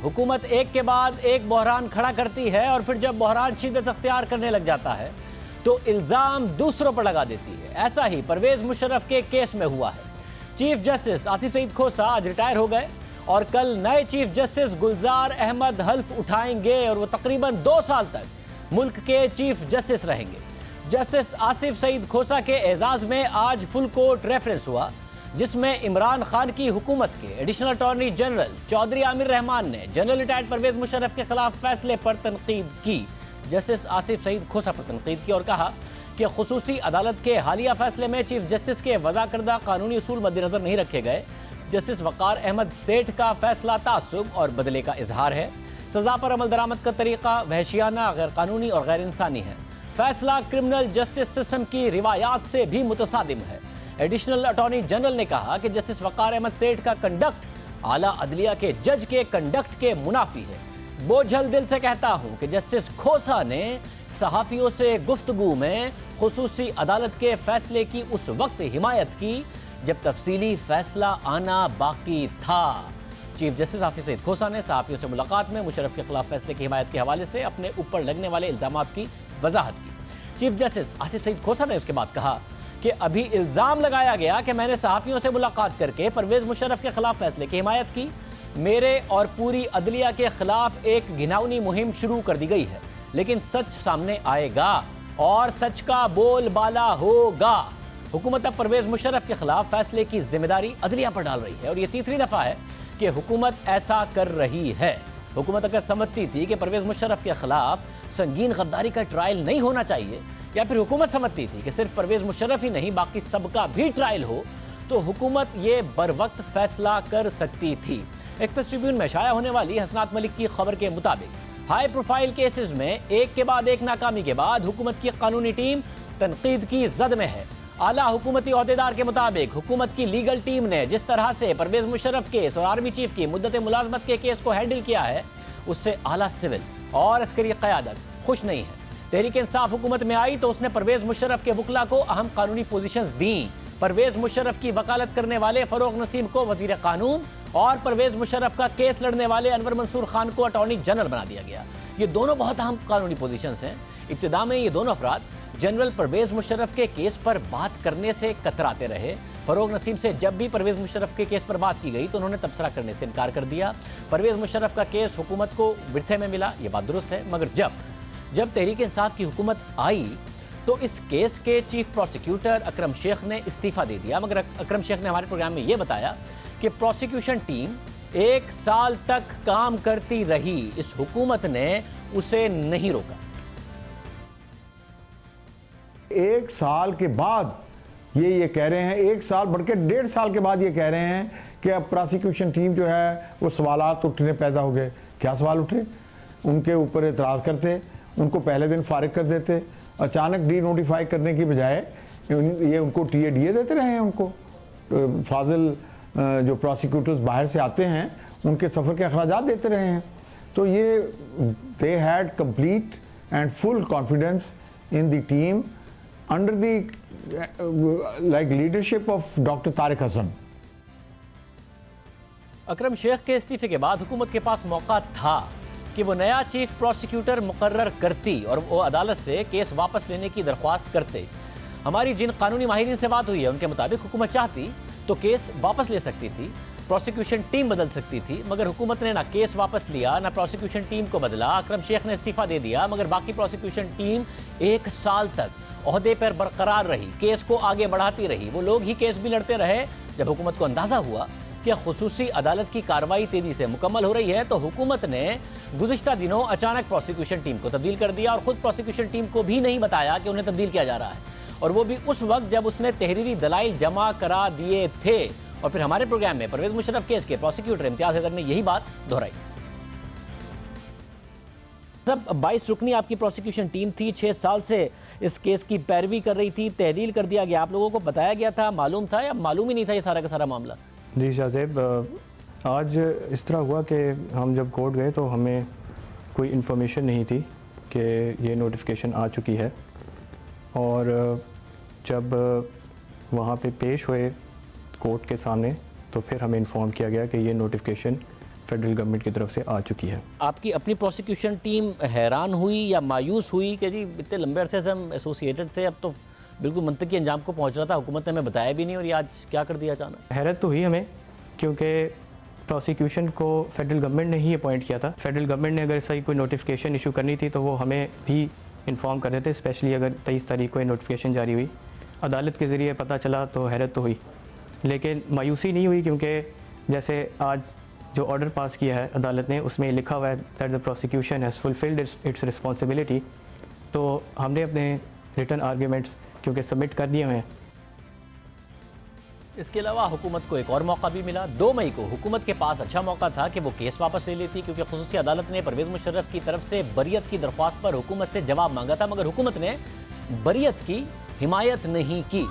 हुकूमत एक के बाद एक बहरान खड़ा करती है और फिर जब बहरान शिद्दत अख्तियार करने लग जाता है तो इल्ज़ाम दूसरों पर लगा देती है। ऐसा ही परवेज मुशर्रफ के केस में हुआ है। चीफ जस्टिस आसिफ सईद खोसा आज रिटायर हो गए और कल नए चीफ जस्टिस गुलजार अहमद हल्फ उठाएंगे और वो तकरीबन 2 साल तक मुल्क के चीफ जस्टिस रहेंगे। जस्टिस आसिफ सईद खोसा के एजाज में आज फुल कोर्ट रेफरेंस हुआ, जिसमें इमरान खान की हुकूमत के additional attorney general Chaudhry Aamir Rehman ने जनरल रिटायर्ड परवेज मुशर्रफ के खिलाफ फैसले पर तनकीद की। जस्टिस आसिफ सईद खोसा पर तनकीद की और कहा कि खुसूसी अदालत के हालिया फैसले में चीफ जस्टिस के वज़ा करदा कानूनी उसूल मद्देनजर नहीं रखे गए। जस्टिस वक़ार अहमद सेठ का फैसला तासुब और बदले का इजहार है। सजा पर अमल दरामद का तरीका वहशियाना, गैर कानूनी और गैर इंसानी है। फैसला क्रिमिनल जस्टिस सिस्टम की रिवायात से भी मुतसादिम है। एडिशनल अटॉर्नी जनरल ने कहा कि जस्टिस वक़ार अहमद सेठ का कंडक्ट आला अदलिया के जज के कंडक्ट के मुनाफी है। बोझल दिल से कहता हूं कि जस्टिस खोसा ने सहाफ़ियों से गुफ्तगू में खुसूसी अदालत के फैसले की उस वक्त हिमायत की जब तफसीली फैसला आना बाकी था। चीफ जस्टिस आसिफ सईद खोसा ने सहाफ़ियों से मुलाकात में मुशर्रफ के खिलाफ फैसले की हिमायत के हवाले से अपने ऊपर लगने वाले इल्ज़ामात की वजाहत की। चीफ जस्टिस आसिफ सईद खोसा ने उसके बाद कहा कि अभी इल्ज़ाम लगाया गया कि मैंने सहाफ़ियों से मुलाकात करके परवेज मुशर्रफ के खिलाफ फैसले की हिमायत की। मेरे और पूरी अदलिया के खिलाफ एक घिनौनी मुहिम शुरू कर दी गई है, लेकिन सच सामने आएगा और सच का बोलबाला होगा। हुकूमत अब परवेज मुशर्रफ के खिलाफ फैसले की जिम्मेदारी अदलिया पर डाल रही है और यह तीसरी दफा है कि हुकूमत ऐसा कर रही है। हुकूमत अगर समझती थी कि परवेज मुशर्रफ के खिलाफ संगीन गद्दारी का ट्रायल नहीं होना चाहिए, या फिर हुकूमत समझती थी कि सिर्फ परवेज मुशर्रफ ही नहीं बाकी सबका भी ट्रायल हो, तो हुकूमत ये बर वक्त फैसला कर सकती थी। एक्सप्रेस ट्रिब्यून में शाया होने वाली हसनात मलिक की खबर के मुताबिक हाई प्रोफाइल केसेस में एक के बाद एक नाकामी के बाद हुकूमत की कानूनी टीम तनकीद की जद में है। आला हुकूमती ओहदेदार के मुताबिक हुकूमत की लीगल टीम ने जिस तरह से परवेज मुशर्रफ केस और आर्मी चीफ की मुद्दत मुलाजमत के केस को हैंडल किया है, उससे आला सिविल और अस्करी क़यादत खुश नहीं है। तहरीक इंसाफ हुकूमत में आई तो उसने परवेज मुशर्रफ के वकला को अहम कानूनी पोजीशंस दी। परवेज मुशर्रफ की वकालत करने वाले फरोग नसीम को वजीर कानून और परवेज मुशर्रफ का केस लड़ने वाले अनवर मंसूर खान को अटॉर्नी जनरल बना दिया गया। ये दोनों बहुत अहम कानूनी पोजीशंस हैं। इब्तिदा में ये दोनों अफराद जनरल परवेज मुशर्रफ के केस पर बात करने से कतराते रहे। फरोग नसीम से जब भी परवेज मुशर्रफ के केस पर बात की गई तो उन्होंने तबसरा करने से इनकार कर दिया। परवेज मुशर्रफ का केस हुकूमत को विरसे में मिला, ये बात दुरुस्त है, मगर जब तहरीक इंसाफ की हुकूमत आई तो इस केस के चीफ प्रोसिक्यूटर अकरम शेख ने इस्तीफ़ा दे दिया। मगर अकरम शेख ने हमारे प्रोग्राम में ये बताया कि प्रोसिक्यूशन टीम 1 साल तक काम करती रही, इस हुकूमत ने उसे नहीं रोका। 1 साल के बाद ये कह रहे हैं, 1 साल बढ़ के 1.5 साल के बाद ये कह रहे हैं कि अब प्रोसिक्यूशन टीम जो है वो सवालात उठने पैदा हो गए। क्या सवाल उठे? उनके ऊपर एतराज़ करते, उनको पहले दिन फारिग कर देते, अचानक डी नोटिफाई करने की बजाय ये उनको टीए देते रहे हैं। उनको फाजिल जो प्रोसिक्यूटर्स बाहर से आते हैं उनके सफ़र के अखराजात देते रहे हैं। तो ये they had complete and full confidence in the team under the like leadership of doctor Tariq Hasan. Akram Sheikh के इस्तीफे के बाद हुकूमत के पास मौका था कि वो नया चीफ प्रोसिक्यूटर मुकर्रर करती और वो अदालत से केस वापस लेने की दरख्वास्त करते। हमारी जिन कानूनी माहिरीन से बात हुई है उनके मुताबिक हुकूमत चाहती तो केस वापस ले सकती थी, प्रोसिक्यूशन टीम बदल सकती थी, मगर हुकूमत ने ना केस वापस लिया ना प्रोसिक्यूशन टीम को बदला। अकरम शेख ने इस्तीफा दे दिया, मगर बाकी प्रोसिक्यूशन टीम 1 साल तक ओहदे पर बरकरार रही, केस को आगे बढ़ाती रही। वो लोग ही केस भी लड़ते रहे। जब हुकूमत को अंदाजा हुआ कि खुसूसी अदालत की कार्रवाई तेजी से मुकम्मल हो रही है तो हुकूमत ने गुज़िश्ता दिनों अचानक प्रोसिक्यूशन टीम को तब्दील कर दिया और ख़ुद प्रोसिक्यूशन टीम को भी नहीं बताया कि उन्हें तब्दील किया जा रहा है, और वो भी उस वक्त जब उसने तहरीरी दलाइल जमा करा दिए थे। और फिर हमारे प्रोग्राम में परवेज मुशर्रफ केस के प्रोसिक्यूटर इम्तियाज़ हैदर ने यही बात दोहराई। सब 22 रुकनी आपकी प्रोसिक्यूशन टीम थी, 6 साल से इस केस की पैरवी कर रही थी, तहदील कर दिया गया, आप लोगों को बताया गया था, मालूम था या मालूम ही नहीं था ये सारा का सारा मामला? जी शाहज़ेब, आज इस तरह हुआ कि हम जब कोर्ट गए तो हमें कोई इन्फॉर्मेशन नहीं थी कि ये नोटिफिकेशन आ चुकी है, और जब वहाँ पे पेश हुए कोर्ट के सामने तो फिर हमें इन्फॉर्म किया गया कि ये नोटिफिकेशन फेडरल गवर्नमेंट की तरफ से आ चुकी है। आपकी अपनी प्रोसिक्यूशन टीम हैरान हुई या मायूस हुई कि जी इतने लंबे अरसे से हम एसोसिएटेड थे, अब तो बिल्कुल मंतकी अंजाम को पहुंच रहा था, हुकूमत ने हमें बताया भी नहीं और ये आज क्या कर दिया अचानक? हैरत तो हुई हमें, क्योंकि प्रोसिक्यूशन को फेडरल गवर्नमेंट ने ही अपॉइंट किया था। फेडरल गवर्नमेंट ने अगर सही कोई नोटिफिकेशन इशू करनी थी तो वो हमें भी इन्फॉर्म कर देते, स्पेशली अगर 23 तारीख को ये नोटिफिकेशन जारी हुई, अदालत के ज़रिए पता चला तो हैरत तो हुई, लेकिन मायूसी नहीं हुई, क्योंकि जैसे आज जो ऑर्डर पास किया है अदालत ने उसमें लिखा हुआ है that the prosecution has fulfilled it's responsibility. तो हमने अपने रिटर्न आर्ग्यूमेंट्स क्योंकि सबमिट कर दिए हुए हैं। इसके अलावा हुकूमत को एक और मौका भी मिला। 2 मई को हुकूमत के पास अच्छा मौका था कि वो केस वापस ले लेती, क्योंकि खुसूसी अदालत ने परवेज़ मुशर्रफ की तरफ से बरियत की दरख्वास्त पर हुकूमत से जवाब मांगा था, मगर हुकूमत ने बरियत की हिमायत नहीं की।